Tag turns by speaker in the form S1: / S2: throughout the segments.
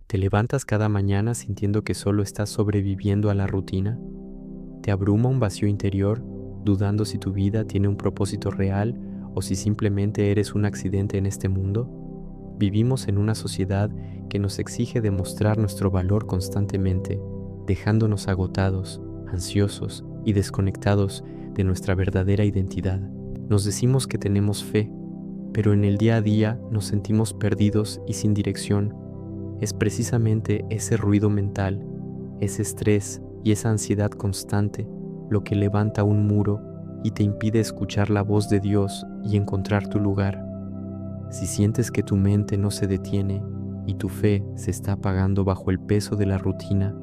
S1: ¿Te levantas cada mañana sintiendo que solo estás sobreviviendo a la rutina? ¿Te abruma un vacío interior, dudando si tu vida tiene un propósito real o si simplemente eres un accidente en este mundo? Vivimos en una sociedad que nos exige demostrar nuestro valor constantemente, dejándonos agotados, ansiosos y desconectados de nuestra verdadera identidad. Nos decimos que tenemos fe, pero en el día a día nos sentimos perdidos y sin dirección. Es precisamente ese ruido mental, ese estrés y esa ansiedad constante lo que levanta un muro y te impide escuchar la voz de Dios y encontrar tu lugar. Si sientes que tu mente no se detiene y tu fe se está apagando bajo el peso de la rutina,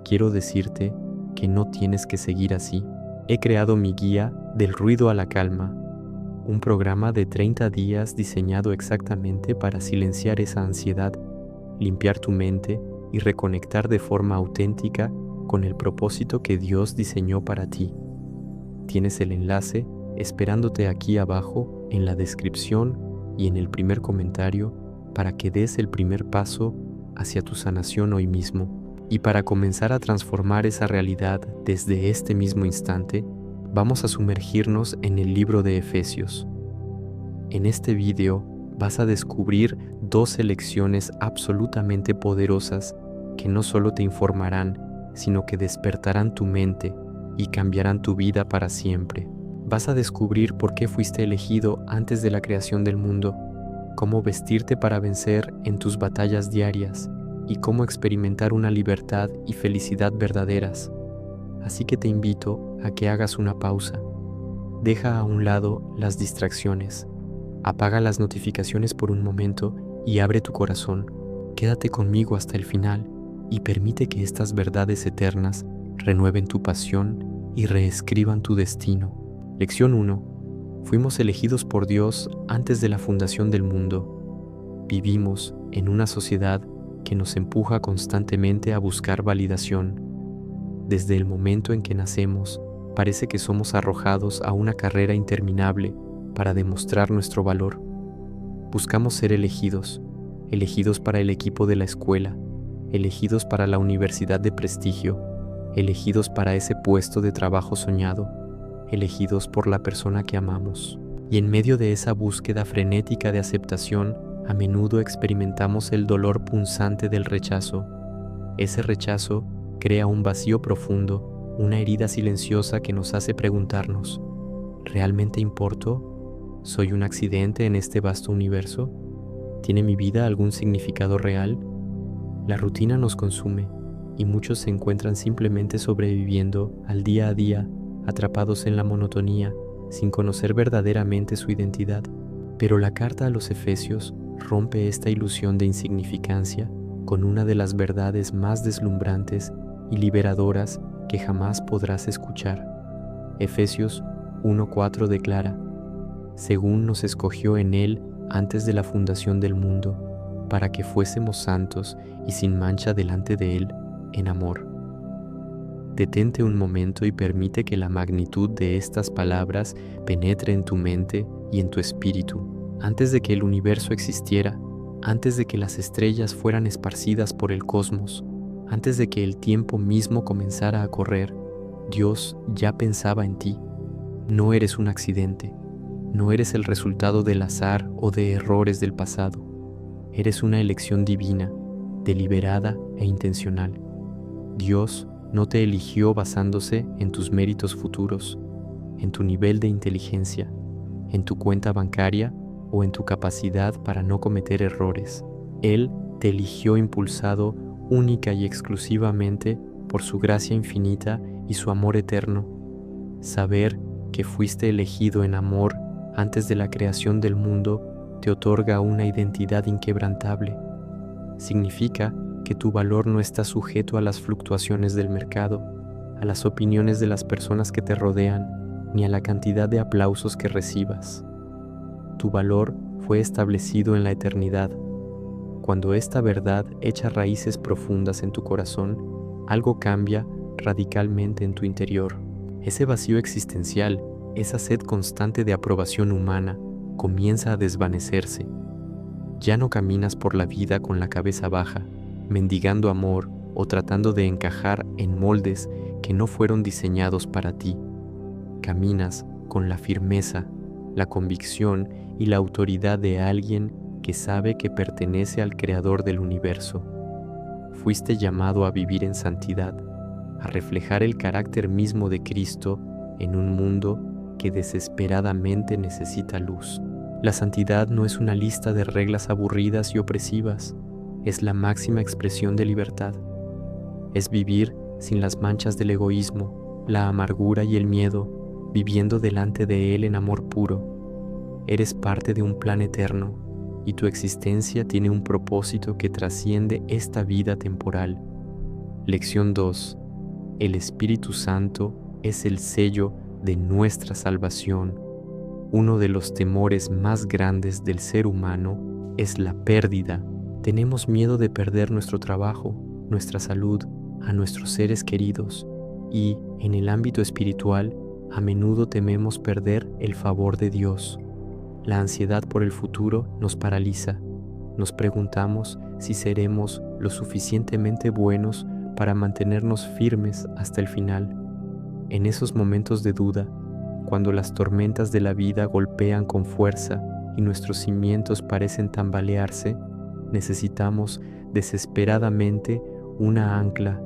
S1: quiero decirte que no tienes que seguir así. He creado mi guía Del ruido a la calma, un programa de 30 días diseñado exactamente para silenciar esa ansiedad, limpiar tu mente y reconectar de forma auténtica con el propósito que Dios diseñó para ti. Tienes el enlace esperándote aquí abajo en la descripción y en el primer comentario para que des el primer paso hacia tu sanación hoy mismo. Y para comenzar a transformar esa realidad desde este mismo instante, vamos a sumergirnos en el libro de Efesios. En este video vas a descubrir 12 lecciones absolutamente poderosas que no solo te informarán, sino que despertarán tu mente y cambiarán tu vida para siempre. Vas a descubrir por qué fuiste elegido antes de la creación del mundo, cómo vestirte para vencer en tus batallas diarias y cómo experimentar una libertad y felicidad verdaderas. Así que te invito a que hagas una pausa. Deja a un lado las distracciones. Apaga las notificaciones por un momento y abre tu corazón. Quédate conmigo hasta el final y permite que estas verdades eternas renueven tu pasión y reescriban tu destino. Lección 1. Fuimos elegidos por Dios antes de la fundación del mundo. Vivimos en una sociedad que nos empuja constantemente a buscar validación. Desde el momento en que nacemos, parece que somos arrojados a una carrera interminable para demostrar nuestro valor. Buscamos ser elegidos para el equipo de la escuela, elegidos para la universidad de prestigio, elegidos para ese puesto de trabajo soñado, elegidos por la persona que amamos. Y en medio de esa búsqueda frenética de aceptación, a menudo experimentamos el dolor punzante del rechazo. Ese rechazo crea un vacío profundo, una herida silenciosa que nos hace preguntarnos: ¿realmente importo? ¿Soy un accidente en este vasto universo? ¿Tiene mi vida algún significado real? La rutina nos consume y muchos se encuentran simplemente sobreviviendo al día a día, atrapados en la monotonía, sin conocer verdaderamente su identidad. Pero la carta a los Efesios rompe esta ilusión de insignificancia con una de las verdades más deslumbrantes y liberadoras que jamás podrás escuchar. Efesios 1:4 declara: según nos escogió en Él antes de la fundación del mundo, para que fuésemos santos y sin mancha delante de Él en amor. Detente un momento y permite que la magnitud de estas palabras penetre en tu mente y en tu espíritu. Antes de que el universo existiera, antes de que las estrellas fueran esparcidas por el cosmos, antes de que el tiempo mismo comenzara a correr, Dios ya pensaba en ti. No eres un accidente, no eres el resultado del azar o de errores del pasado. Eres una elección divina, deliberada e intencional. Dios no te eligió basándose en tus méritos futuros, en tu nivel de inteligencia, en tu cuenta bancaria o en tu capacidad para no cometer errores. Él te eligió impulsado única y exclusivamente por su gracia infinita y su amor eterno. Saber que fuiste elegido en amor antes de la creación del mundo te otorga una identidad inquebrantable. Significa que tu valor no está sujeto a las fluctuaciones del mercado, a las opiniones de las personas que te rodean, ni a la cantidad de aplausos que recibas. Tu valor fue establecido en la eternidad. Cuando esta verdad echa raíces profundas en tu corazón, algo cambia radicalmente en tu interior. Ese vacío existencial, esa sed constante de aprobación humana, comienza a desvanecerse. Ya no caminas por la vida con la cabeza baja, mendigando amor o tratando de encajar en moldes que no fueron diseñados para ti. Caminas con la firmeza, la convicción y la autoridad de alguien que sabe que pertenece al Creador del universo. Fuiste llamado a vivir en santidad, a reflejar el carácter mismo de Cristo en un mundo que desesperadamente necesita luz. La santidad no es una lista de reglas aburridas y opresivas, es la máxima expresión de libertad. Es vivir sin las manchas del egoísmo, la amargura y el miedo, viviendo delante de Él en amor puro. Eres parte de un plan eterno y tu existencia tiene un propósito que trasciende esta vida temporal. Lección 2. El Espíritu Santo es el sello de nuestra salvación. Uno de los temores más grandes del ser humano es la pérdida. Tenemos miedo de perder nuestro trabajo, nuestra salud, a nuestros seres queridos y, en el ámbito espiritual, a menudo tememos perder el favor de Dios. La ansiedad por el futuro nos paraliza. Nos preguntamos si seremos lo suficientemente buenos para mantenernos firmes hasta el final. En esos momentos de duda, cuando las tormentas de la vida golpean con fuerza y nuestros cimientos parecen tambalearse, necesitamos desesperadamente una ancla,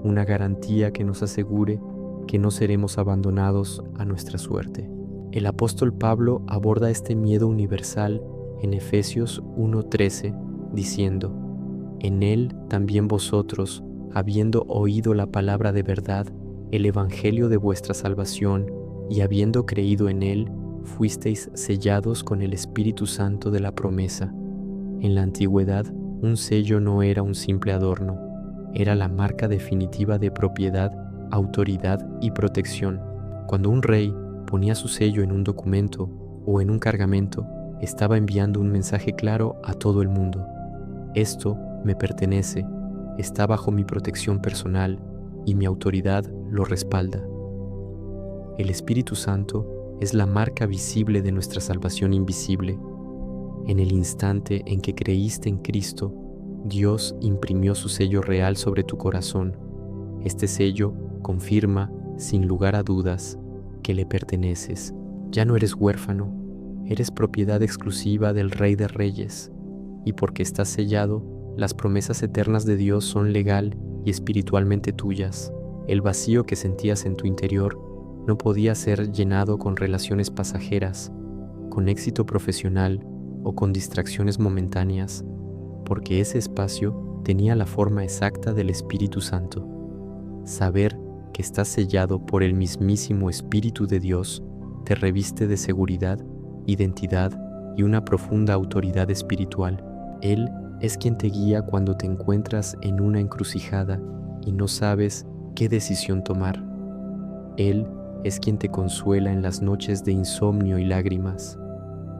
S1: una garantía que nos asegure que no seremos abandonados a nuestra suerte. El apóstol Pablo aborda este miedo universal en Efesios 1:13, diciendo: En él también vosotros, habiendo oído la palabra de verdad, el evangelio de vuestra salvación, y habiendo creído en él, fuisteis sellados con el Espíritu Santo de la promesa. En la antigüedad, un sello no era un simple adorno, era la marca definitiva de propiedad, autoridad y protección. Cuando un rey ponía su sello en un documento o en un cargamento, estaba enviando un mensaje claro a todo el mundo. Esto me pertenece, está bajo mi protección personal y mi autoridad lo respalda. El Espíritu Santo es la marca visible de nuestra salvación invisible. En el instante en que creíste en Cristo, Dios imprimió su sello real sobre tu corazón. Este sello confirma, sin lugar a dudas, que le perteneces. Ya no eres huérfano, eres propiedad exclusiva del Rey de Reyes. Y porque estás sellado, las promesas eternas de Dios son legal y espiritualmente tuyas. El vacío que sentías en tu interior no podía ser llenado con relaciones pasajeras, con éxito profesional o con distracciones momentáneas, porque ese espacio tenía la forma exacta del Espíritu Santo. Saber que estás sellado por el mismísimo Espíritu de Dios te reviste de seguridad, identidad y una profunda autoridad espiritual. Él es quien te guía cuando te encuentras en una encrucijada y no sabes qué decisión tomar. Él es quien te consuela en las noches de insomnio y lágrimas.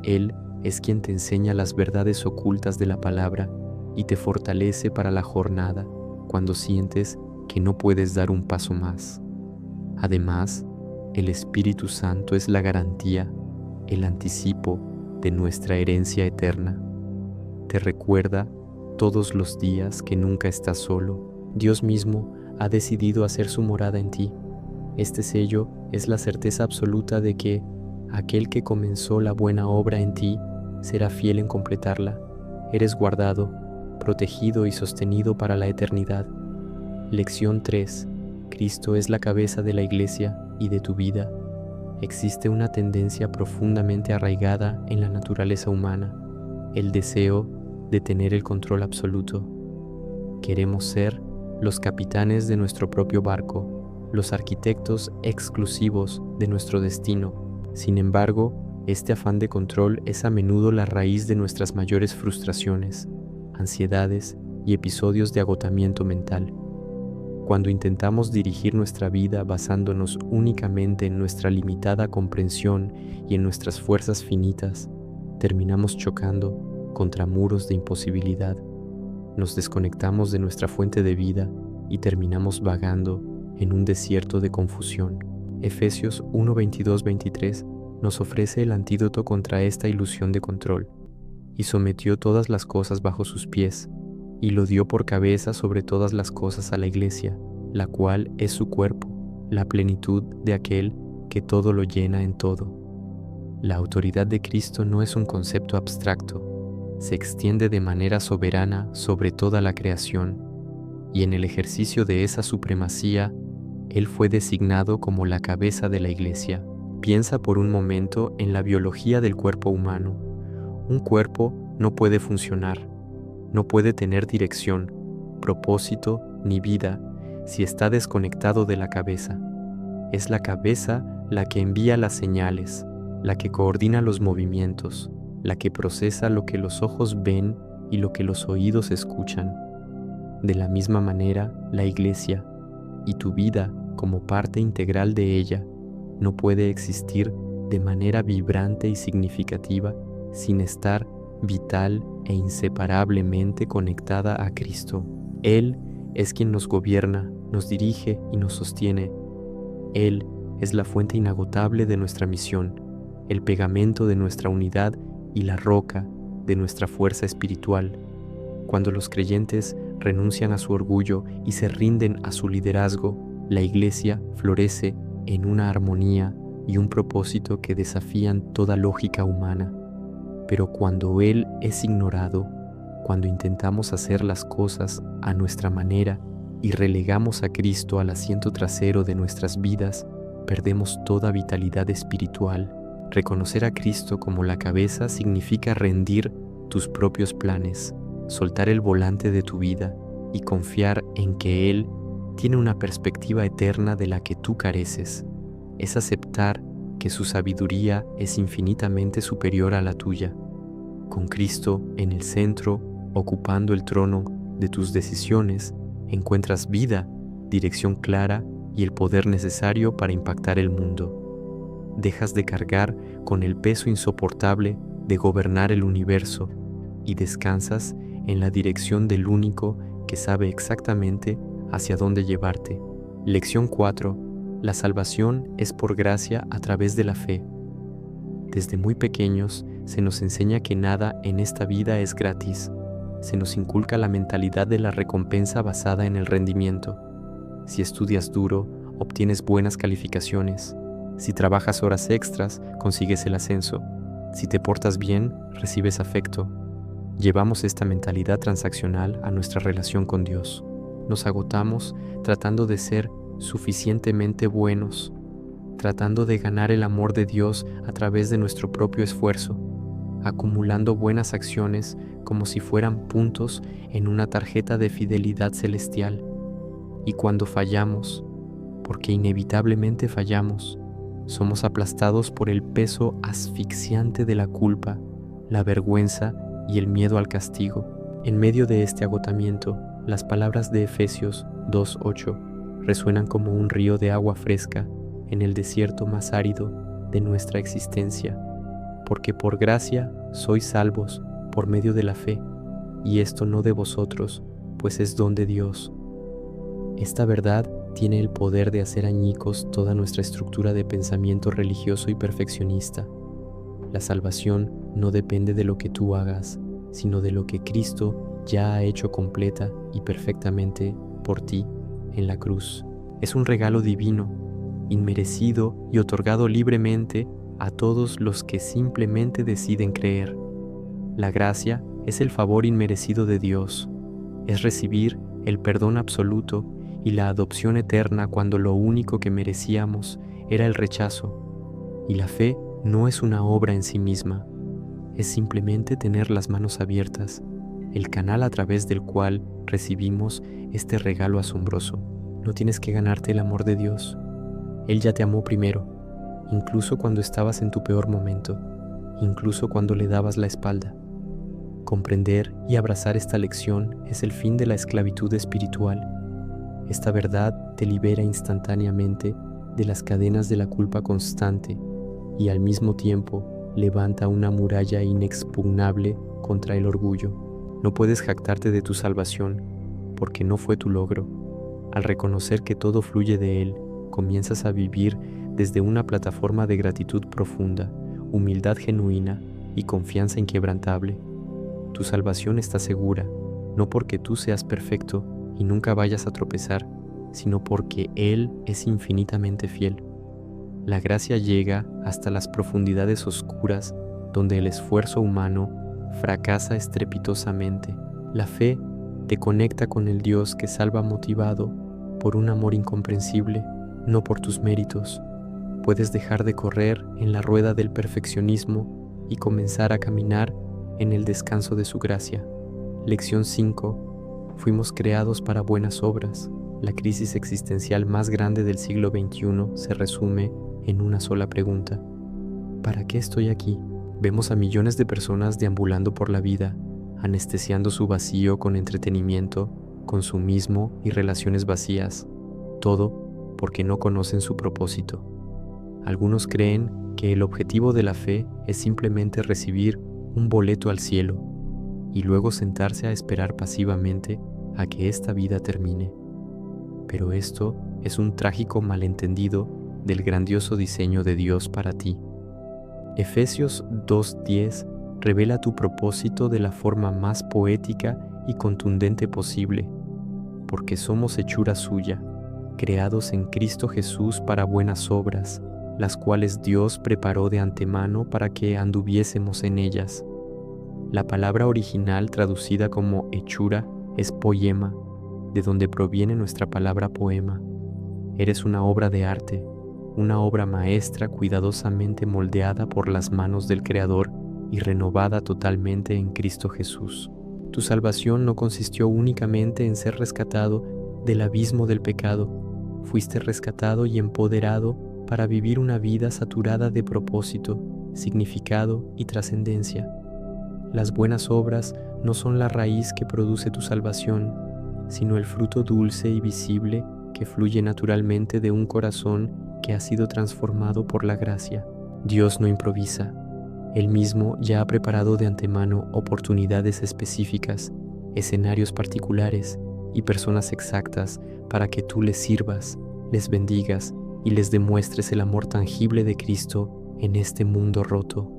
S1: Él es quien te enseña las verdades ocultas de la palabra y te fortalece para la jornada cuando sientes que no puedes dar un paso más. Además, el Espíritu Santo es la garantía, el anticipo de nuestra herencia eterna. Te recuerda todos los días que nunca estás solo. Dios mismo ha decidido hacer su morada en ti. Este sello es la certeza absoluta de que aquel que comenzó la buena obra en ti será fiel en completarla. Eres guardado, protegido y sostenido para la eternidad. Lección 3. Cristo es la cabeza de la Iglesia y de tu vida. Existe una tendencia profundamente arraigada en la naturaleza humana, el deseo de tener el control absoluto. Queremos ser los capitanes de nuestro propio barco, los arquitectos exclusivos de nuestro destino. Sin embargo, este afán de control es a menudo la raíz de nuestras mayores frustraciones, ansiedades y episodios de agotamiento mental. Cuando intentamos dirigir nuestra vida basándonos únicamente en nuestra limitada comprensión y en nuestras fuerzas finitas, terminamos chocando contra muros de imposibilidad. Nos desconectamos de nuestra fuente de vida y terminamos vagando en un desierto de confusión. Efesios 1:22-23 nos ofrece el antídoto contra esta ilusión de control. Y sometió todas las cosas bajo sus pies, y lo dio por cabeza sobre todas las cosas a la Iglesia, la cual es su cuerpo, la plenitud de aquel que todo lo llena en todo. La autoridad de Cristo no es un concepto abstracto, se extiende de manera soberana sobre toda la creación, y en el ejercicio de esa supremacía, Él fue designado como la cabeza de la Iglesia. Piensa por un momento en la biología del cuerpo humano. Un cuerpo no puede funcionar, no puede tener dirección, propósito ni vida si está desconectado de la cabeza. Es la cabeza la que envía las señales, la que coordina los movimientos, la que procesa lo que los ojos ven y lo que los oídos escuchan. De la misma manera, la Iglesia y tu vida como parte integral de ella no puede existir de manera vibrante y significativa sin estar vital e inseparablemente conectada a Cristo. Él es quien nos gobierna, nos dirige y nos sostiene. Él es la fuente inagotable de nuestra misión, el pegamento de nuestra unidad y la roca de nuestra fuerza espiritual. Cuando los creyentes renuncian a su orgullo y se rinden a su liderazgo, la Iglesia florece en una armonía y un propósito que desafían toda lógica humana. Pero cuando Él es ignorado, cuando intentamos hacer las cosas a nuestra manera y relegamos a Cristo al asiento trasero de nuestras vidas, perdemos toda vitalidad espiritual. Reconocer a Cristo como la cabeza significa rendir tus propios planes, soltar el volante de tu vida y confiar en que Él tiene una perspectiva eterna de la que tú careces. Es aceptar que su sabiduría es infinitamente superior a la tuya. Con Cristo en el centro, ocupando el trono de tus decisiones, encuentras vida, dirección clara y el poder necesario para impactar el mundo. Dejas de cargar con el peso insoportable de gobernar el universo y descansas en la dirección del único que sabe exactamente hacia dónde llevarte. Lección 4. La salvación es por gracia a través de la fe. Desde muy pequeños se nos enseña que nada en esta vida es gratis. Se nos inculca la mentalidad de la recompensa basada en el rendimiento. Si estudias duro, obtienes buenas calificaciones. Si trabajas horas extras, consigues el ascenso. Si te portas bien, recibes afecto. Llevamos esta mentalidad transaccional a nuestra relación con Dios. Nos agotamos tratando de ser suficientemente buenos, tratando de ganar el amor de Dios a través de nuestro propio esfuerzo, acumulando buenas acciones como si fueran puntos en una tarjeta de fidelidad celestial. Y cuando fallamos, porque inevitablemente fallamos, somos aplastados por el peso asfixiante de la culpa, la vergüenza y el miedo al castigo. En medio de este agotamiento, las palabras de Efesios 2:8 resuenan como un río de agua fresca en el desierto más árido de nuestra existencia, porque por gracia sois salvos por medio de la fe, y esto no de vosotros, pues es don de Dios. Esta verdad tiene el poder de hacer añicos toda nuestra estructura de pensamiento religioso y perfeccionista. La salvación no depende de lo que tú hagas, sino de lo que Cristo ya ha hecho completa y perfectamente por ti en la cruz. Es un regalo divino, inmerecido y otorgado libremente a todos los que simplemente deciden creer. La gracia es el favor inmerecido de Dios, es recibir el perdón absoluto y la adopción eterna cuando lo único que merecíamos era el rechazo. Y la fe no es una obra en sí misma, es simplemente tener las manos abiertas, el canal a través del cual recibimos este regalo asombroso. No tienes que ganarte el amor de Dios. Él ya te amó primero, incluso cuando estabas en tu peor momento, incluso cuando le dabas la espalda. Comprender y abrazar esta lección es el fin de la esclavitud espiritual. Esta verdad te libera instantáneamente de las cadenas de la culpa constante y al mismo tiempo levanta una muralla inexpugnable contra el orgullo. No puedes jactarte de tu salvación porque no fue tu logro. Al reconocer que todo fluye de Él, comienzas a vivir desde una plataforma de gratitud profunda, humildad genuina y confianza inquebrantable. Tu salvación está segura, no porque tú seas perfecto y nunca vayas a tropezar, sino porque Él es infinitamente fiel. La gracia llega hasta las profundidades oscuras donde el esfuerzo humano fracasa estrepitosamente. La fe te conecta con el Dios que salva motivado por un amor incomprensible, no por tus méritos. Puedes dejar de correr en la rueda del perfeccionismo y comenzar a caminar en el descanso de su gracia. Lección 5. Fuimos creados para buenas obras. La crisis existencial más grande del siglo XXI se resume en una sola pregunta: ¿para qué estoy aquí? Vemos a millones de personas deambulando por la vida, anestesiando su vacío con entretenimiento, consumismo y relaciones vacías, todo porque no conocen su propósito. Algunos creen que el objetivo de la fe es simplemente recibir un boleto al cielo y luego sentarse a esperar pasivamente a que esta vida termine. Pero esto es un trágico malentendido del grandioso diseño de Dios para ti. Efesios 2:10 revela tu propósito de la forma más poética y contundente posible, porque somos hechura suya, creados en Cristo Jesús para buenas obras, las cuales Dios preparó de antemano para que anduviésemos en ellas. La palabra original traducida como hechura es poema, de donde proviene nuestra palabra poema. Eres una obra de arte, una obra maestra cuidadosamente moldeada por las manos del Creador y renovada totalmente en Cristo Jesús. Tu salvación no consistió únicamente en ser rescatado del abismo del pecado. Fuiste rescatado y empoderado para vivir una vida saturada de propósito, significado y trascendencia. Las buenas obras no son la raíz que produce tu salvación, sino el fruto dulce y visible que fluye naturalmente de un corazón que ha sido transformado por la gracia. Dios no improvisa. Él mismo ya ha preparado de antemano oportunidades específicas, escenarios particulares y personas exactas para que tú les sirvas, les bendigas y les demuestres el amor tangible de Cristo en este mundo roto.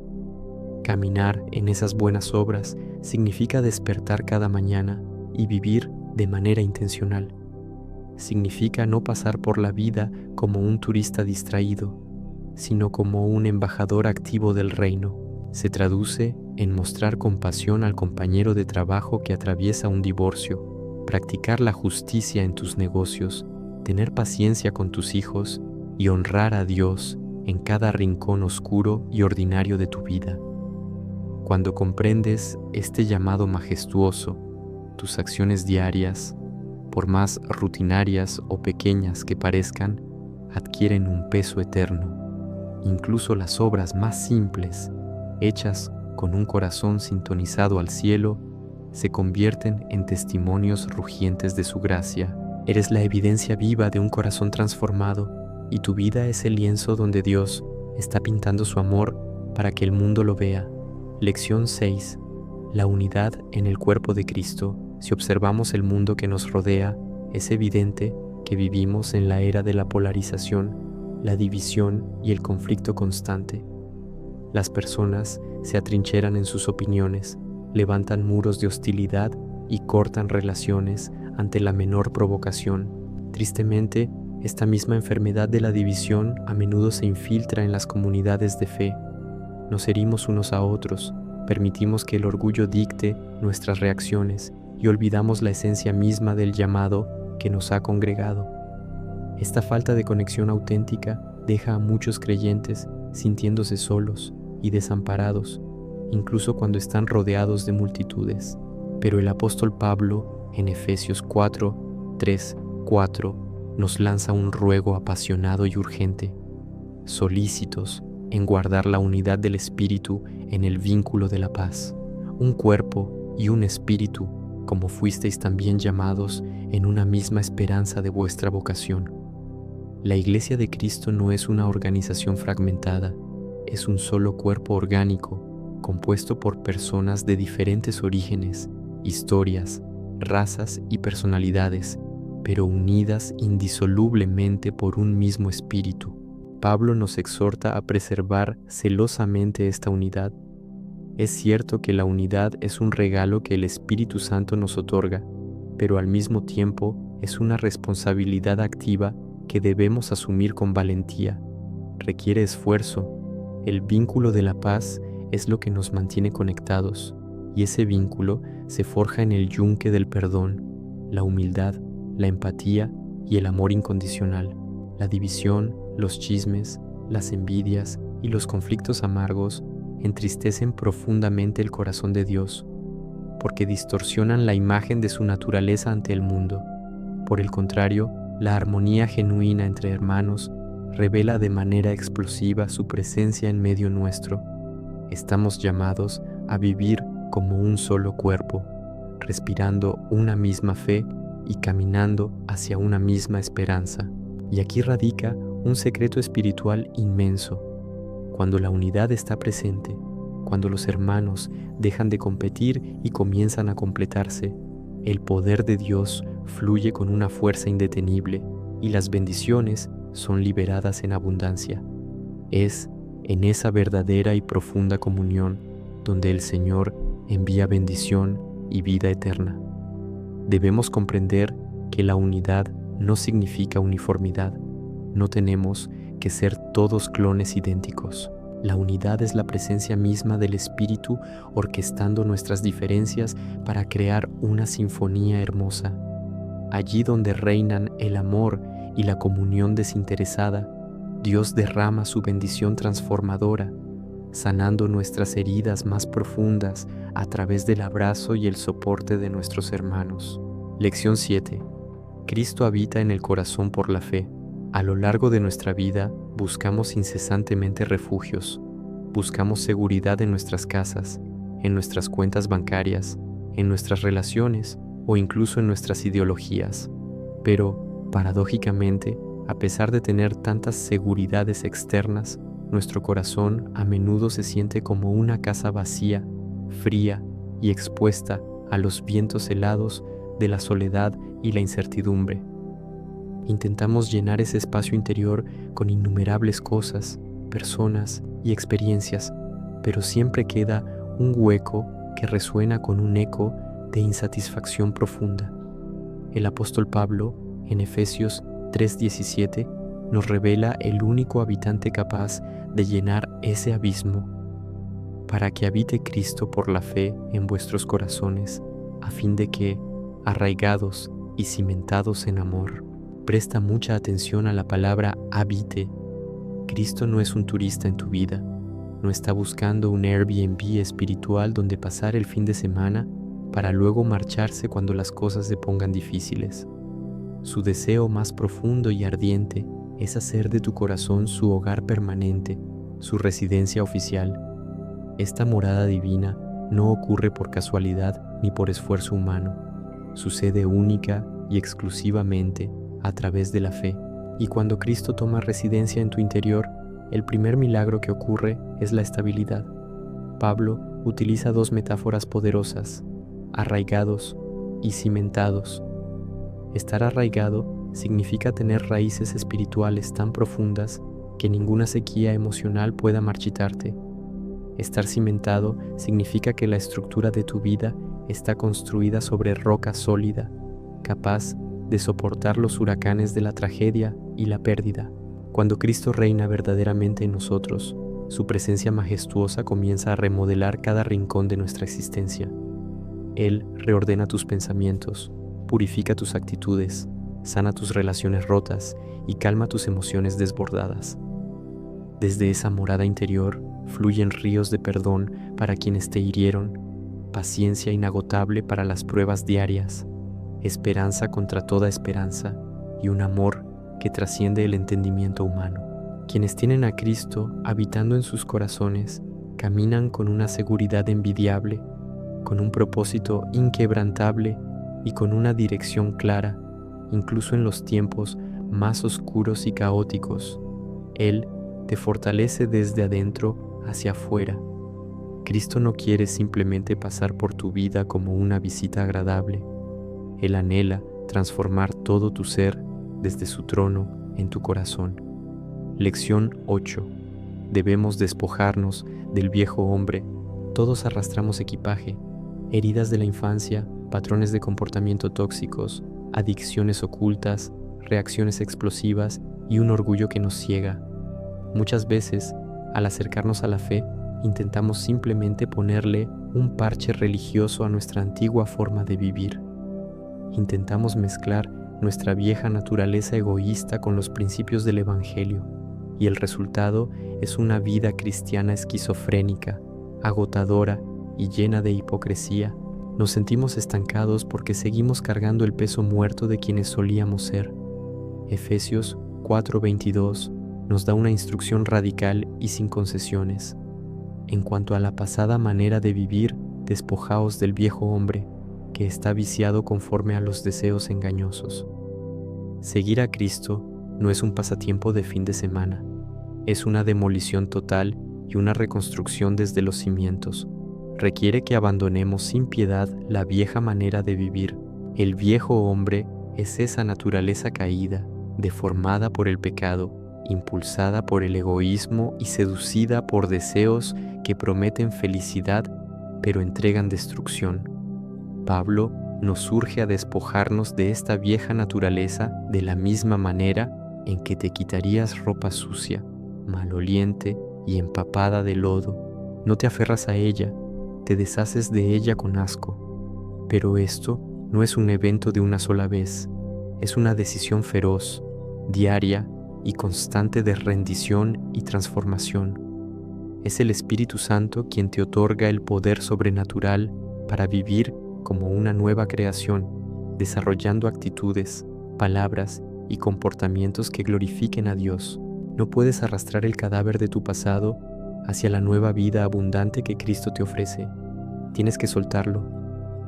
S1: Caminar en esas buenas obras significa despertar cada mañana y vivir de manera intencional. Significa no pasar por la vida como un turista distraído, sino como un embajador activo del reino. Se traduce en mostrar compasión al compañero de trabajo que atraviesa un divorcio, practicar la justicia en tus negocios, tener paciencia con tus hijos y honrar a Dios en cada rincón oscuro y ordinario de tu vida. Cuando comprendes este llamado majestuoso, tus acciones diarias, por más rutinarias o pequeñas que parezcan, adquieren un peso eterno. Incluso las obras más simples, hechas con un corazón sintonizado al cielo, se convierten en testimonios rugientes de su gracia. Eres la evidencia viva de un corazón transformado, y tu vida es el lienzo donde Dios está pintando su amor para que el mundo lo vea. Lección 6. La unidad en el cuerpo de Cristo. Si observamos el mundo que nos rodea, es evidente que vivimos en la era de la polarización, la división y el conflicto constante. Las personas se atrincheran en sus opiniones, levantan muros de hostilidad y cortan relaciones ante la menor provocación. Tristemente, esta misma enfermedad de la división a menudo se infiltra en las comunidades de fe. Nos herimos unos a otros, permitimos que el orgullo dicte nuestras reacciones y olvidamos la esencia misma del llamado que nos ha congregado. Esta falta de conexión auténtica deja a muchos creyentes sintiéndose solos y desamparados, incluso cuando están rodeados de multitudes. Pero el apóstol Pablo, en Efesios 4:3-4, nos lanza un ruego apasionado y urgente: solícitos en guardar la unidad del Espíritu en el vínculo de la paz, un cuerpo y un espíritu, como fuisteis también llamados en una misma esperanza de vuestra vocación. La Iglesia de Cristo no es una organización fragmentada, es un solo cuerpo orgánico, compuesto por personas de diferentes orígenes, historias, razas y personalidades, pero unidas indisolublemente por un mismo espíritu. Pablo nos exhorta a preservar celosamente esta unidad, Es cierto que la unidad es un regalo que el Espíritu Santo nos otorga, pero al mismo tiempo es una responsabilidad activa que debemos asumir con valentía. Requiere esfuerzo. El vínculo de la paz es lo que nos mantiene conectados, y ese vínculo se forja en el yunque del perdón, la humildad, la empatía y el amor incondicional. La división, los chismes, las envidias y los conflictos amargos entristecen profundamente el corazón de Dios, porque distorsionan la imagen de su naturaleza ante el mundo. Por el contrario, la armonía genuina entre hermanos revela de manera explosiva su presencia en medio nuestro. Estamos llamados a vivir como un solo cuerpo, respirando una misma fe y caminando hacia una misma esperanza. Y aquí radica un secreto espiritual inmenso. Cuando la unidad está presente, cuando los hermanos dejan de competir y comienzan a completarse, el poder de Dios fluye con una fuerza indetenible y las bendiciones son liberadas en abundancia. Es en esa verdadera y profunda comunión donde el Señor envía bendición y vida eterna. Debemos comprender que la unidad no significa uniformidad. No tenemos que ser todos clones idénticos. La unidad es la presencia misma del Espíritu orquestando nuestras diferencias para crear una sinfonía hermosa. Allí donde reinan el amor y la comunión desinteresada, Dios derrama su bendición transformadora, sanando nuestras heridas más profundas a través del abrazo y el soporte de nuestros hermanos. Lección 7. Cristo habita en el corazón por la fe. A lo largo de nuestra vida buscamos incesantemente refugios, buscamos seguridad en nuestras casas, en nuestras cuentas bancarias, en nuestras relaciones o incluso en nuestras ideologías. Pero, paradójicamente, a pesar de tener tantas seguridades externas, nuestro corazón a menudo se siente como una casa vacía, fría y expuesta a los vientos helados de la soledad y la incertidumbre. Intentamos llenar ese espacio interior con innumerables cosas, personas y experiencias, pero siempre queda un hueco que resuena con un eco de insatisfacción profunda. El apóstol Pablo, en Efesios 3:17, nos revela el único habitante capaz de llenar ese abismo, para que habite Cristo por la fe en vuestros corazones, a fin de que, arraigados y cimentados en amor. Presta mucha atención a la palabra habite. Cristo no es un turista en tu vida, no está buscando un Airbnb espiritual donde pasar el fin de semana para luego marcharse cuando las cosas se pongan difíciles. Su deseo más profundo y ardiente es hacer de tu corazón su hogar permanente, su residencia oficial. Esta morada divina no ocurre por casualidad ni por esfuerzo humano. Sucede única y exclusivamente a través de la fe. Y cuando Cristo toma residencia en tu interior, el primer milagro que ocurre es la estabilidad. Pablo utiliza dos metáforas poderosas: arraigados y cimentados. Estar arraigado significa tener raíces espirituales tan profundas que ninguna sequía emocional pueda marchitarte. Estar cimentado significa que la estructura de tu vida está construida sobre roca sólida, capaz de soportar los huracanes de la tragedia y la pérdida. Cuando Cristo reina verdaderamente en nosotros, su presencia majestuosa comienza a remodelar cada rincón de nuestra existencia. Él reordena tus pensamientos, purifica tus actitudes, sana tus relaciones rotas y calma tus emociones desbordadas. Desde esa morada interior fluyen ríos de perdón para quienes te hirieron, paciencia inagotable para las pruebas diarias, esperanza contra toda esperanza y un amor que trasciende el entendimiento humano. Quienes tienen a Cristo habitando en sus corazones caminan con una seguridad envidiable, con un propósito inquebrantable y con una dirección clara, incluso en los tiempos más oscuros y caóticos. Él te fortalece desde adentro hacia afuera. Cristo no quiere simplemente pasar por tu vida como una visita agradable. Él anhela transformar todo tu ser desde su trono en tu corazón. Lección 8. Debemos despojarnos del viejo hombre Todos arrastramos equipaje, heridas de la infancia, patrones de comportamiento tóxicos, adicciones ocultas, reacciones explosivas y un orgullo que nos ciega. Muchas veces, al acercarnos a la fe, intentamos simplemente ponerle un parche religioso a nuestra antigua forma de vivir. Intentamos mezclar nuestra vieja naturaleza egoísta con los principios del Evangelio, y el resultado es una vida cristiana esquizofrénica, agotadora y llena de hipocresía. Nos sentimos estancados porque seguimos cargando el peso muerto de quienes solíamos ser. Efesios 4:22 nos da una instrucción radical y sin concesiones. En cuanto a la pasada manera de vivir, despojaos del viejo hombre, que está viciado conforme a los deseos engañosos. Seguir a Cristo no es un pasatiempo de fin de semana, es una demolición total y una reconstrucción desde los cimientos. Requiere que abandonemos sin piedad la vieja manera de vivir. El viejo hombre es esa naturaleza caída, deformada por el pecado, impulsada por el egoísmo y seducida por deseos que prometen felicidad pero entregan destrucción. Pablo nos urge a despojarnos de esta vieja naturaleza de la misma manera en que te quitarías ropa sucia, maloliente y empapada de lodo. No te aferras a ella, te deshaces de ella con asco. Pero esto no es un evento de una sola vez, es una decisión feroz, diaria y constante de rendición y transformación. Es el Espíritu Santo quien te otorga el poder sobrenatural para vivir como una nueva creación, desarrollando actitudes, palabras y comportamientos que glorifiquen a Dios. No puedes arrastrar el cadáver de tu pasado hacia la nueva vida abundante que Cristo te ofrece. Tienes que soltarlo,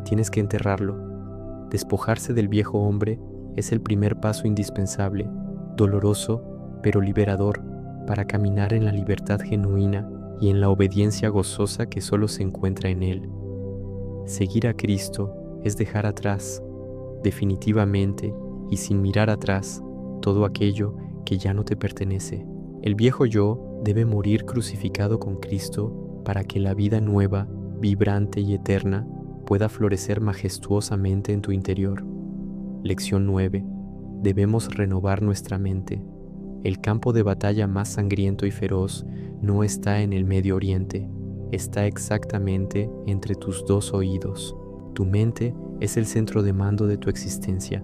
S1: tienes que enterrarlo. Despojarse del viejo hombre es el primer paso indispensable, doloroso pero liberador, para caminar en la libertad genuina y en la obediencia gozosa que solo se encuentra en Él. Seguir a Cristo es dejar atrás, definitivamente y sin mirar atrás, todo aquello que ya no te pertenece. El viejo yo debe morir crucificado con Cristo para que la vida nueva, vibrante y eterna pueda florecer majestuosamente en tu interior. Lección 9. Debemos renovar nuestra mente. El campo de batalla más sangriento y feroz no está en el Medio Oriente, está exactamente entre tus dos oídos. Tu mente es el centro de mando de tu existencia.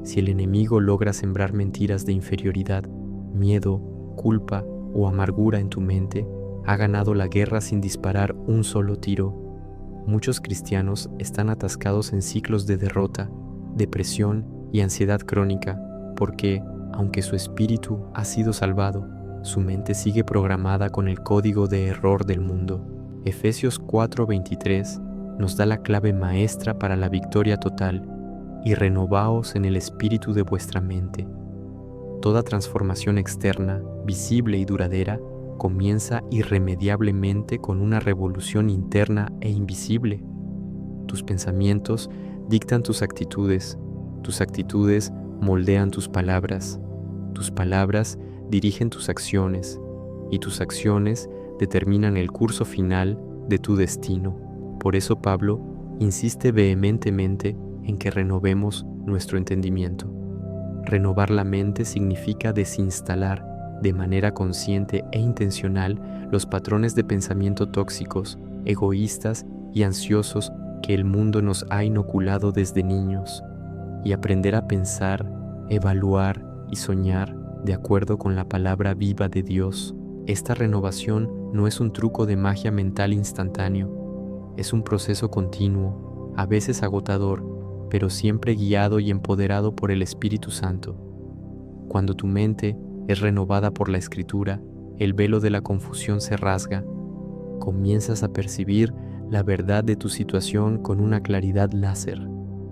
S1: Si el enemigo logra sembrar mentiras de inferioridad, miedo, culpa o amargura en tu mente, ha ganado la guerra sin disparar un solo tiro. Muchos cristianos están atascados en ciclos de derrota, depresión y ansiedad crónica, porque, aunque su espíritu ha sido salvado, su mente sigue programada con el código de error del mundo. Efesios 4:23 nos da la clave maestra para la victoria total: y renovaos en el espíritu de vuestra mente. Toda transformación externa, visible y duradera, comienza irremediablemente con una revolución interna e invisible. Tus pensamientos dictan tus actitudes moldean tus palabras dirigen tus acciones, y tus acciones determinan el curso final de tu destino. Por eso Pablo insiste vehementemente en que renovemos nuestro entendimiento. Renovar la mente significa desinstalar de manera consciente e intencional los patrones de pensamiento tóxicos, egoístas y ansiosos que el mundo nos ha inoculado desde niños, y aprender a pensar, evaluar y soñar de acuerdo con la palabra viva de Dios. Esta renovación no es un truco de magia mental instantáneo, es un proceso continuo, a veces agotador, pero siempre guiado y empoderado por el Espíritu Santo. Cuando tu mente es renovada por la Escritura, el velo de la confusión se rasga. Comienzas a percibir la verdad de tu situación con una claridad láser.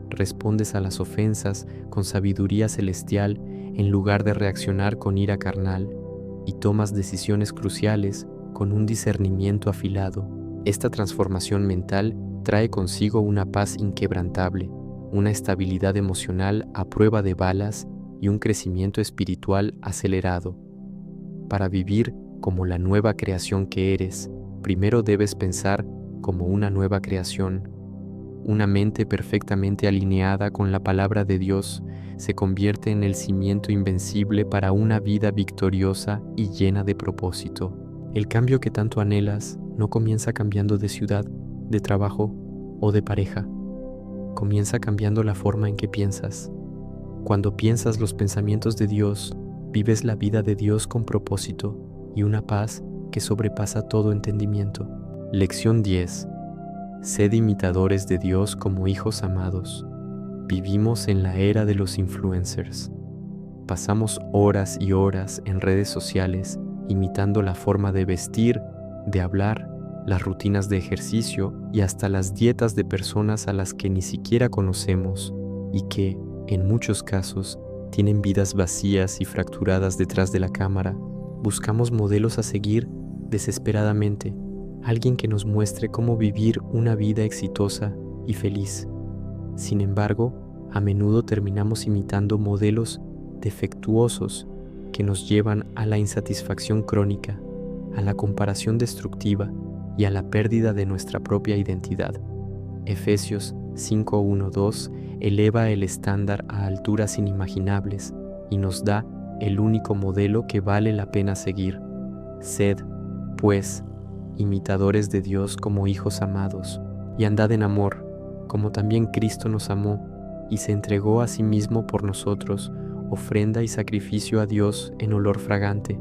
S1: Respondes a las ofensas con sabiduría celestial en lugar de reaccionar con ira carnal, y tomas decisiones cruciales con un discernimiento afilado. Esta transformación mental trae consigo una paz inquebrantable, una estabilidad emocional a prueba de balas y un crecimiento espiritual acelerado. Para vivir como la nueva creación que eres, primero debes pensar como una nueva creación. Una mente perfectamente alineada con la palabra de Dios se convierte en el cimiento invencible para una vida victoriosa y llena de propósito. El cambio que tanto anhelas no comienza cambiando de ciudad, de trabajo o de pareja. Comienza cambiando la forma en que piensas. Cuando piensas los pensamientos de Dios, vives la vida de Dios con propósito y una paz que sobrepasa todo entendimiento. Lección 10. Sed imitadores de Dios como hijos amados. Vivimos en la era de los influencers. Pasamos horas y horas en redes sociales imitando la forma de vestir, de hablar, las rutinas de ejercicio y hasta las dietas de personas a las que ni siquiera conocemos y que, en muchos casos, tienen vidas vacías y fracturadas detrás de la cámara. Buscamos modelos a seguir desesperadamente, alguien que nos muestre cómo vivir una vida exitosa y feliz. Sin embargo, a menudo terminamos imitando modelos defectuosos que nos llevan a la insatisfacción crónica, a la comparación destructiva y a la pérdida de nuestra propia identidad. Efesios 5:1-2 eleva el estándar a alturas inimaginables y nos da el único modelo que vale la pena seguir. Sed, pues, imitadores de Dios como hijos amados, y andad en amor, como también Cristo nos amó y se entregó a sí mismo por nosotros, ofrenda y sacrificio a Dios en olor fragante.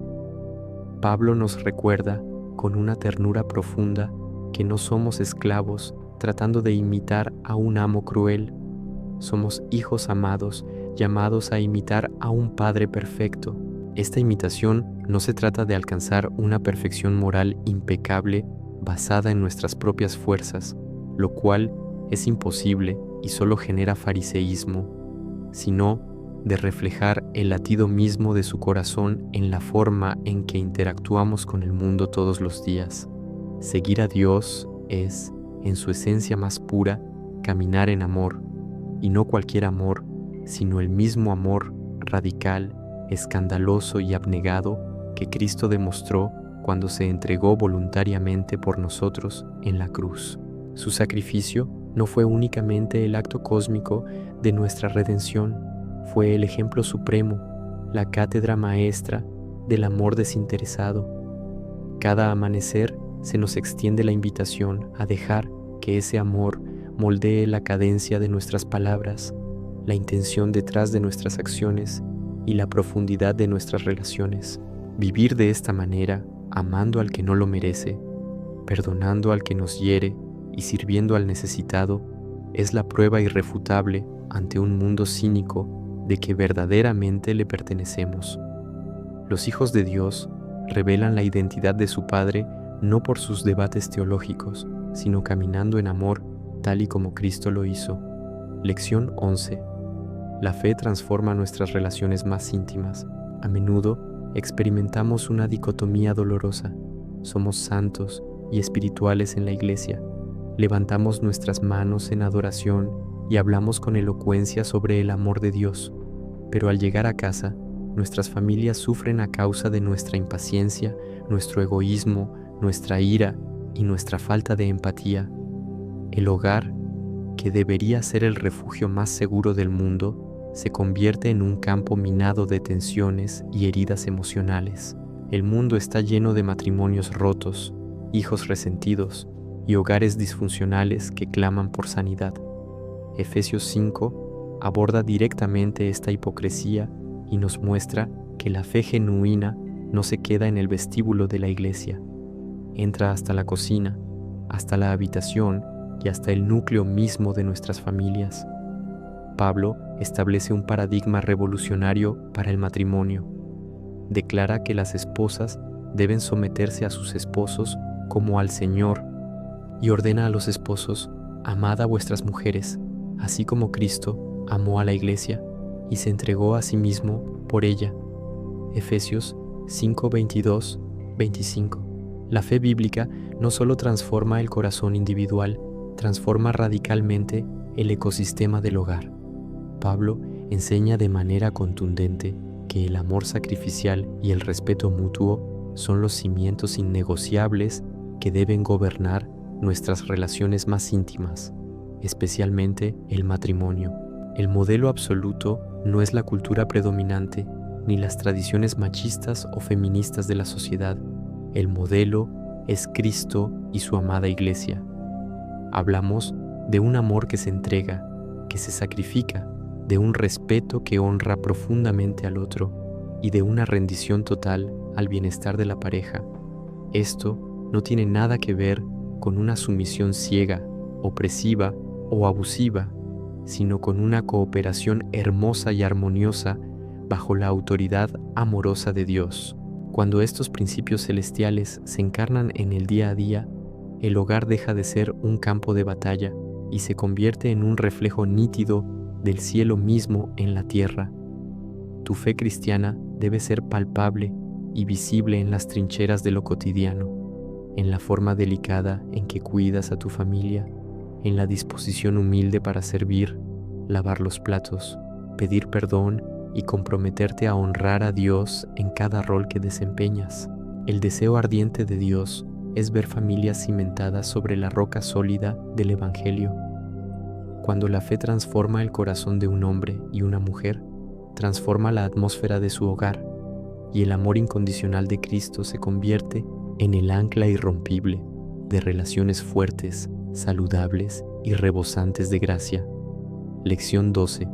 S1: Pablo nos recuerda, con una ternura profunda, que no somos esclavos tratando de imitar a un amo cruel. Somos hijos amados, llamados a imitar a un Padre perfecto. Esta imitación no se trata de alcanzar una perfección moral impecable basada en nuestras propias fuerzas, lo cual es imposible y solo genera fariseísmo, sino de reflejar el latido mismo de su corazón en la forma en que interactuamos con el mundo todos los días. Seguir a Dios es, en su esencia más pura, caminar en amor, y no cualquier amor, sino el mismo amor radical, escandaloso y abnegado que Cristo demostró cuando se entregó voluntariamente por nosotros en la cruz. Su sacrificio no fue únicamente el acto cósmico de nuestra redención, fue el ejemplo supremo, la cátedra maestra del amor desinteresado. Cada amanecer se nos extiende la invitación a dejar que ese amor moldee la cadencia de nuestras palabras, la intención detrás de nuestras acciones y la profundidad de nuestras relaciones. Vivir de esta manera, amando al que no lo merece, perdonando al que nos hiere y sirviendo al necesitado, es la prueba irrefutable ante un mundo cínico de que verdaderamente le pertenecemos. Los hijos de Dios revelan la identidad de su Padre no por sus debates teológicos, sino caminando en amor, tal y como Cristo lo hizo. Lección 11. La fe transforma nuestras relaciones más íntimas. A menudo experimentamos una dicotomía dolorosa. Somos santos y espirituales en la iglesia. Levantamos nuestras manos en adoración y hablamos con elocuencia sobre el amor de Dios. Pero al llegar a casa, nuestras familias sufren a causa de nuestra impaciencia, nuestro egoísmo, nuestra ira y nuestra falta de empatía. El hogar, que debería ser el refugio más seguro del mundo, se convierte en un campo minado de tensiones y heridas emocionales. El mundo está lleno de matrimonios rotos, hijos resentidos y hogares disfuncionales que claman por sanidad. Efesios 5 aborda directamente esta hipocresía y nos muestra que la fe genuina no se queda en el vestíbulo de la iglesia. Entra hasta la cocina, hasta la habitación y hasta el núcleo mismo de nuestras familias. Pablo establece un paradigma revolucionario para el matrimonio. Declara que las esposas deben someterse a sus esposos como al Señor y ordena a los esposos: amad a vuestras mujeres, así como Cristo amó a la iglesia y se entregó a sí mismo por ella. Efesios 5:22-25. La fe bíblica no solo transforma el corazón individual, transforma radicalmente el ecosistema del hogar. Pablo enseña de manera contundente que el amor sacrificial y el respeto mutuo son los cimientos innegociables que deben gobernar nuestras relaciones más íntimas, especialmente el matrimonio. El modelo absoluto no es la cultura predominante, ni las tradiciones machistas o feministas de la sociedad. El modelo es Cristo y su amada Iglesia. Hablamos de un amor que se entrega, que se sacrifica, de un respeto que honra profundamente al otro y de una rendición total al bienestar de la pareja. Esto no tiene nada que ver con una sumisión ciega, opresiva o abusiva, sino con una cooperación hermosa y armoniosa bajo la autoridad amorosa de Dios. Cuando estos principios celestiales se encarnan en el día a día, el hogar deja de ser un campo de batalla y se convierte en un reflejo nítido del cielo mismo en la tierra. Tu fe cristiana debe ser palpable y visible en las trincheras de lo cotidiano, en la forma delicada en que cuidas a tu familia, en la disposición humilde para servir, lavar los platos, pedir perdón y comprometerte a honrar a Dios en cada rol que desempeñas. El deseo ardiente de Dios es ver familias cimentadas sobre la roca sólida del Evangelio. Cuando la fe transforma el corazón de un hombre y una mujer, transforma la atmósfera de su hogar, y el amor incondicional de Cristo se convierte en el ancla irrompible de relaciones fuertes, saludables y rebosantes de gracia. Lección 12.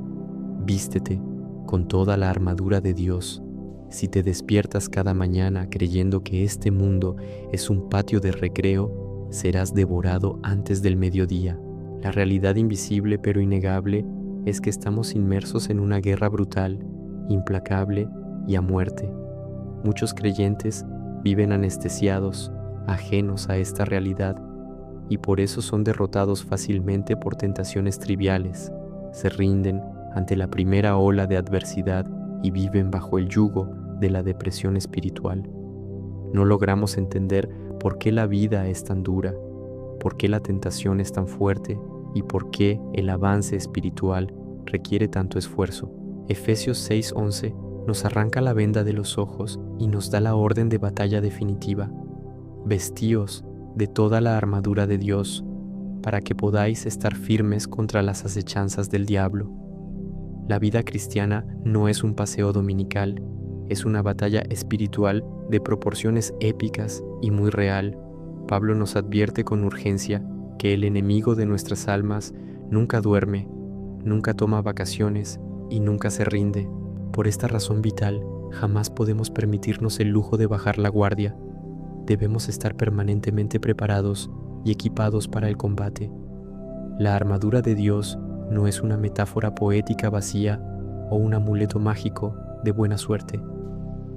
S1: Vístete con toda la armadura de Dios. Si te despiertas cada mañana creyendo que este mundo es un patio de recreo, serás devorado antes del mediodía. La realidad invisible pero innegable es que estamos inmersos en una guerra brutal, implacable y a muerte. Muchos creyentes viven anestesiados, ajenos a esta realidad, y por eso son derrotados fácilmente por tentaciones triviales. Se rinden ante la primera ola de adversidad y viven bajo el yugo de la depresión espiritual. No logramos entender por qué la vida es tan dura, por qué la tentación es tan fuerte y por qué el avance espiritual requiere tanto esfuerzo. Efesios 6:11 nos arranca la venda de los ojos y nos da la orden de batalla definitiva. Vestíos de toda la armadura de Dios, para que podáis estar firmes contra las acechanzas del diablo. La vida cristiana no es un paseo dominical, es una batalla espiritual de proporciones épicas y muy real. Pablo nos advierte con urgencia que el enemigo de nuestras almas nunca duerme, nunca toma vacaciones y nunca se rinde. Por esta razón vital, jamás podemos permitirnos el lujo de bajar la guardia. Debemos estar permanentemente preparados y equipados para el combate. La armadura de Dios no es una metáfora poética vacía o un amuleto mágico de buena suerte.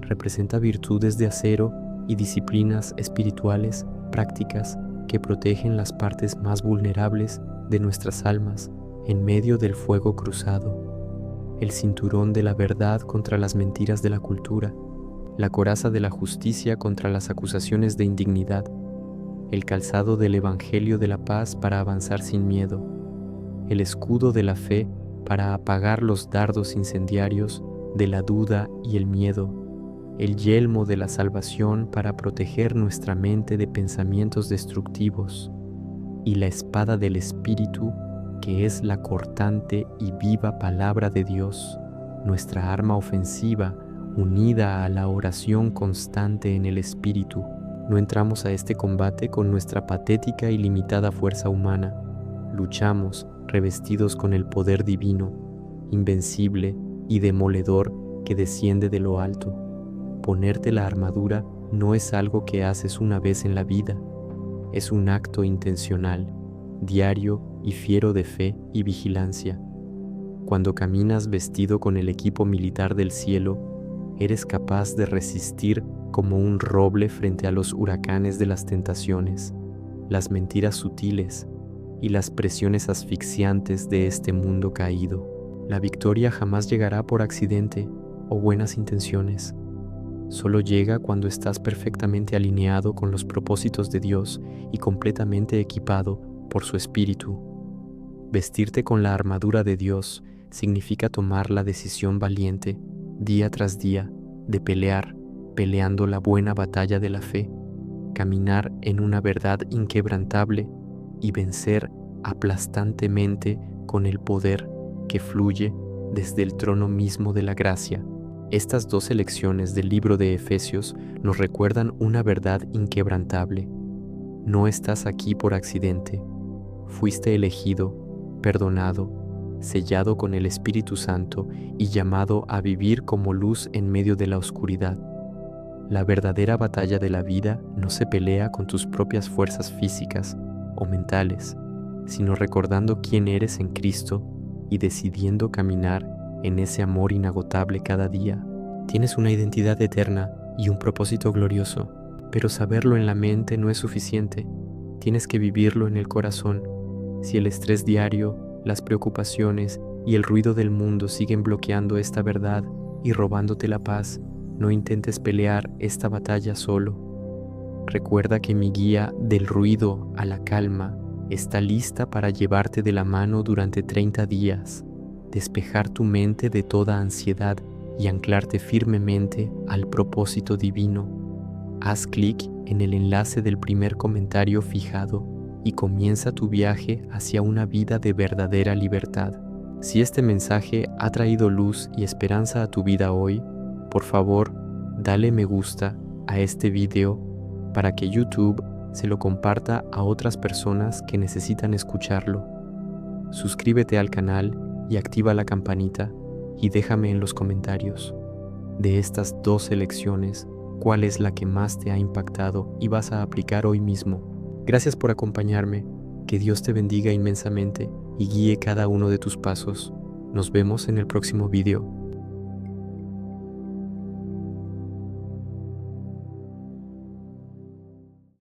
S1: Representa virtudes de acero y disciplinas espirituales prácticas que protegen las partes más vulnerables de nuestras almas en medio del fuego cruzado. El cinturón de la verdad contra las mentiras de la cultura, la coraza de la justicia contra las acusaciones de indignidad, el calzado del Evangelio de la paz para avanzar sin miedo, el escudo de la fe para apagar los dardos incendiarios de la duda y el miedo, el yelmo de la salvación para proteger nuestra mente de pensamientos destructivos, y la espada del Espíritu, que es la cortante y viva palabra de Dios, nuestra arma ofensiva unida a la oración constante en el Espíritu. No entramos a este combate con nuestra patética y limitada fuerza humana. Luchamos revestidos con el poder divino, invencible y demoledor que desciende de lo alto. Ponerte la armadura no es algo que haces una vez en la vida, es un acto intencional, diario y fiero de fe y vigilancia. Cuando caminas vestido con el equipo militar del cielo, eres capaz de resistir como un roble frente a los huracanes de las tentaciones, las mentiras sutiles y las presiones asfixiantes de este mundo caído. La victoria jamás llegará por accidente o buenas intenciones. Solo llega cuando estás perfectamente alineado con los propósitos de Dios y completamente equipado por su Espíritu. Vestirte con la armadura de Dios significa tomar la decisión valiente, día tras día, de peleando la buena batalla de la fe, caminar en una verdad inquebrantable y vencer aplastantemente con el poder que fluye desde el trono mismo de la gracia. Estas 2 lecciones del libro de Efesios nos recuerdan una verdad inquebrantable. No estás aquí por accidente. Fuiste elegido, perdonado, sellado con el Espíritu Santo y llamado a vivir como luz en medio de la oscuridad. La verdadera batalla de la vida no se pelea con tus propias fuerzas físicas o mentales, sino recordando quién eres en Cristo y decidiendo caminar en ese amor inagotable cada día. Tienes una identidad eterna y un propósito glorioso, pero saberlo en la mente no es suficiente. Tienes que vivirlo en el corazón. Si el estrés diario, las preocupaciones y el ruido del mundo siguen bloqueando esta verdad y robándote la paz, no intentes pelear esta batalla solo. Recuerda que mi guía del ruido a la calma está lista para llevarte de la mano durante 30 días, despejar tu mente de toda ansiedad y anclarte firmemente al propósito divino. Haz clic en el enlace del primer comentario fijado y comienza tu viaje hacia una vida de verdadera libertad. Si este mensaje ha traído luz y esperanza a tu vida hoy, por favor, dale me gusta a este video para que YouTube se lo comparta a otras personas que necesitan escucharlo. Suscríbete al canal y activa la campanita y déjame en los comentarios. De estas 12 lecciones, ¿cuál es la que más te ha impactado y vas a aplicar hoy mismo? Gracias por acompañarme. Que Dios te bendiga inmensamente y guíe cada uno de tus pasos. Nos vemos en el próximo video.